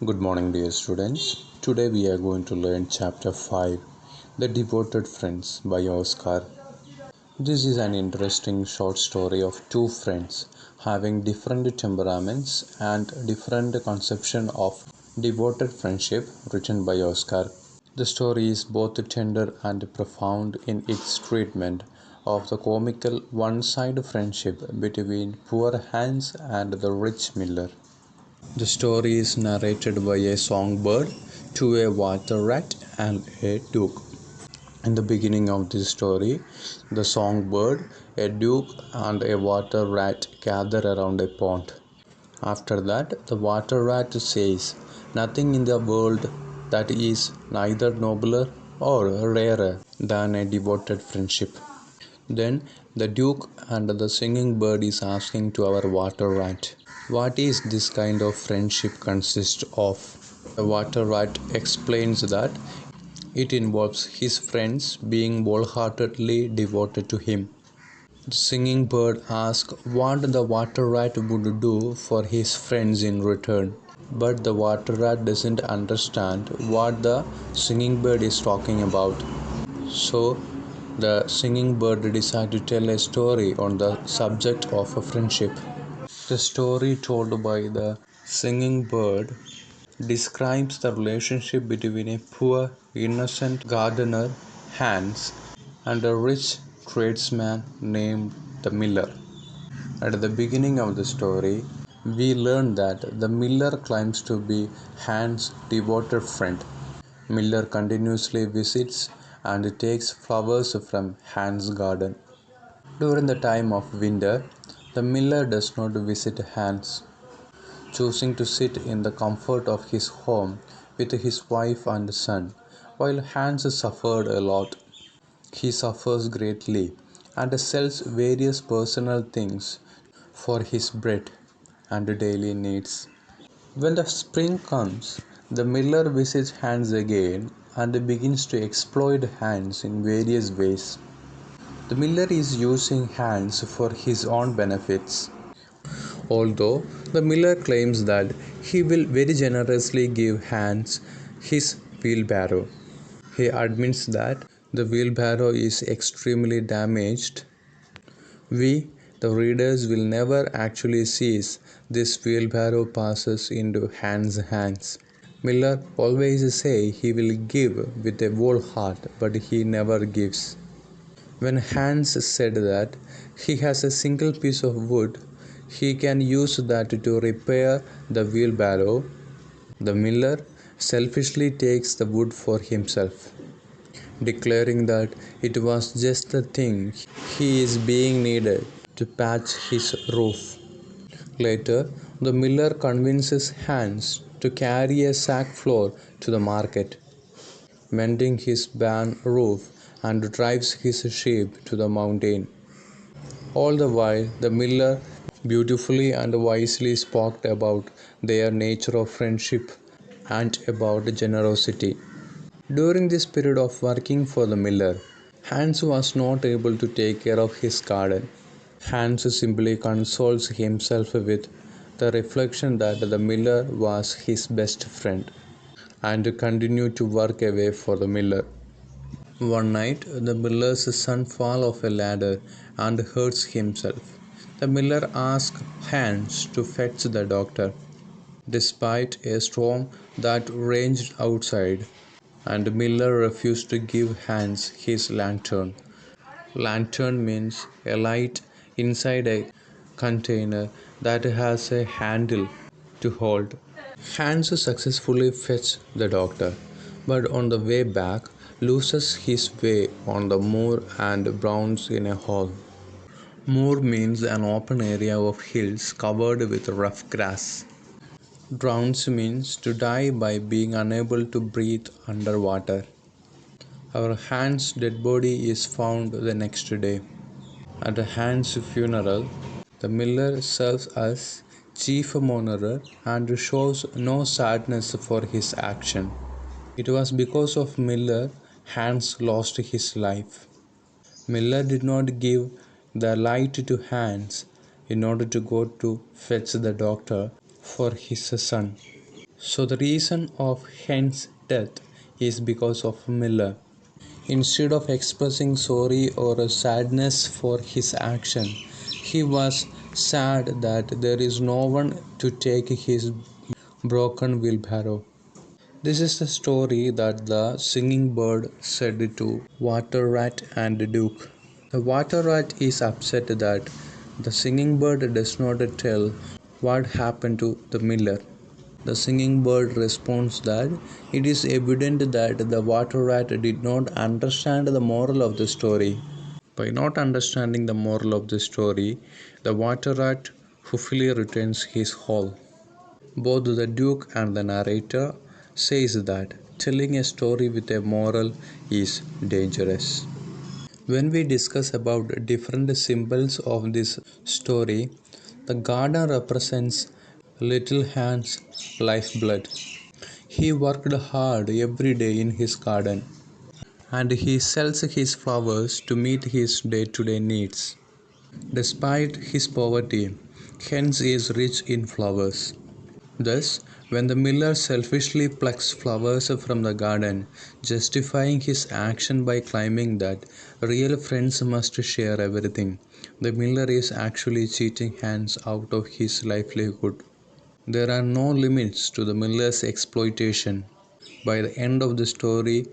Good morning, dear students. Today we are going to learn Chapter 5 The Devoted Friends by Oscar. This is an interesting short story of two friends having different temperaments and different conception of devoted friendship written by Oscar. The story is both tender and profound in its treatment of the comical one-sided friendship between poor Hans and the rich miller. The story is narrated by a songbird to a water rat and a duke. In the beginning of this story, the songbird, a duke, and a water rat gather around a pond. After that, the water rat says, "Nothing in the world that is neither nobler or rarer than a devoted friendship." Then the duke and the singing bird is asking to our water rat, "What is this kind of friendship consist of?" The water rat explains that it involves his friends being wholeheartedly devoted to him. The singing bird asks what the water rat would do for his friends in return. But the water rat doesn't understand what the singing bird is talking about. So the singing bird decides to tell a story on the subject of a friendship. The story told by the singing bird describes the relationship between a poor, innocent gardener, Hans, and a rich tradesman named the miller. At the beginning of the story, we learn that the miller claims to be Hans' devoted friend. Miller continuously visits and takes flowers from Hans' garden. During the time of winter, the miller does not visit Hans, choosing to sit in the comfort of his home with his wife and son. While Hans suffered a lot, he suffers greatly and sells various personal things for his bread and daily needs. When the spring comes, the miller visits Hans again and begins to exploit Hans in various ways. The miller is using Hans for his own benefits. Although the miller claims that he will very generously give Hans his wheelbarrow, he admits that the wheelbarrow is extremely damaged. We, the readers, will never actually see this wheelbarrow passes into Hans' hands. Miller always say he will give with a whole heart, but he never gives. When Hans said that he has a single piece of wood, he can use that to repair the wheelbarrow, the miller selfishly takes the wood for himself, declaring that it was just the thing he is being needed to patch his roof. Later, the miller convinces Hans to carry a sack floor to the market, mending his barn roof, and drives his sheep to the mountain. All the while, the miller beautifully and wisely spoke about their nature of friendship and about generosity. During this period of working for the miller, Hans was not able to take care of his garden. Hans simply consoles himself with the reflection that the miller was his best friend and continued to work away for the miller. One night, the miller's son falls off a ladder and hurts himself. The miller asks Hans to fetch the doctor, despite a storm that raged outside, and Miller refused to give Hans his lantern. Lantern means a light inside a container that has a handle to hold. Hans successfully fetches the doctor, but on the way back loses his way on the moor and drowns in a hole. Moor means an open area of hills covered with rough grass. Drowns means to die by being unable to breathe underwater. Our Hans' dead body is found the next day. At Hans' funeral, the miller serves as chief mourner and shows no sadness for his action. It was because of Miller Hans lost his life. Miller did not give the light to Hans in order to go to fetch the doctor for his son. So the reason of Hen's death is because of Miller. Instead of expressing sorry or a sadness for his action, he was sad that there is no one to take his broken wheelbarrow. This is the story that the singing bird said to Water Rat and Duke. The Water Rat is upset that the singing bird does not tell what happened to the miller. The singing bird responds that it is evident that the Water Rat did not understand the moral of the story. By not understanding the moral of the story, the Water Rat hopefully returns his hole. Both the Duke and the narrator says that telling a story with a moral is dangerous. When we discuss about different symbols of this story, the garden represents little Hans' lifeblood. He worked hard every day in his garden and he sells his flowers to meet his day-to-day needs. Despite his poverty, Hans is rich in flowers. Thus, when the miller selfishly plucks flowers from the garden, justifying his action by claiming that real friends must share everything, the miller is actually cheating Hans out of his livelihood. There are no limits to the miller's exploitation. By the end of the story,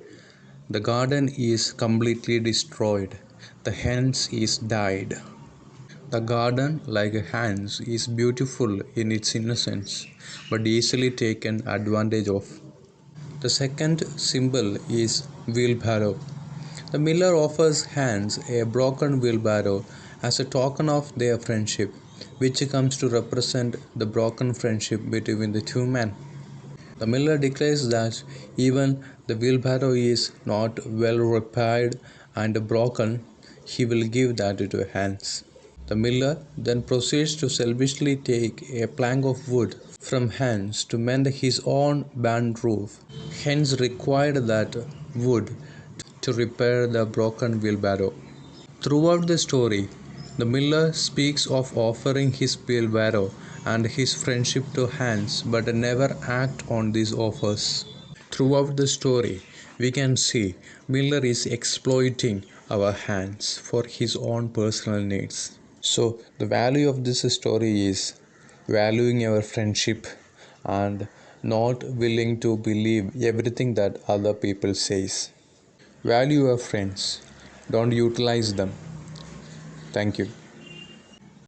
the garden is completely destroyed. The Hans is died. The garden, like Hans, is beautiful in its innocence, but easily taken advantage of. The second symbol is wheelbarrow. The miller offers Hans a broken wheelbarrow as a token of their friendship, which comes to represent the broken friendship between the two men. The miller declares that even the wheelbarrow is not well repaired and broken, he will give that to Hans. The miller then proceeds to selfishly take a plank of wood from Hans to mend his own burned roof. Hans required that wood to repair the broken wheelbarrow. Throughout the story, the miller speaks of offering his wheelbarrow and his friendship to Hans but never act on these offers. Throughout the story, we can see Miller is exploiting our Hans for his own personal needs. So, the value of this story is valuing our friendship and not willing to believe everything that other people says. Value your friends, don't utilize them. Thank you.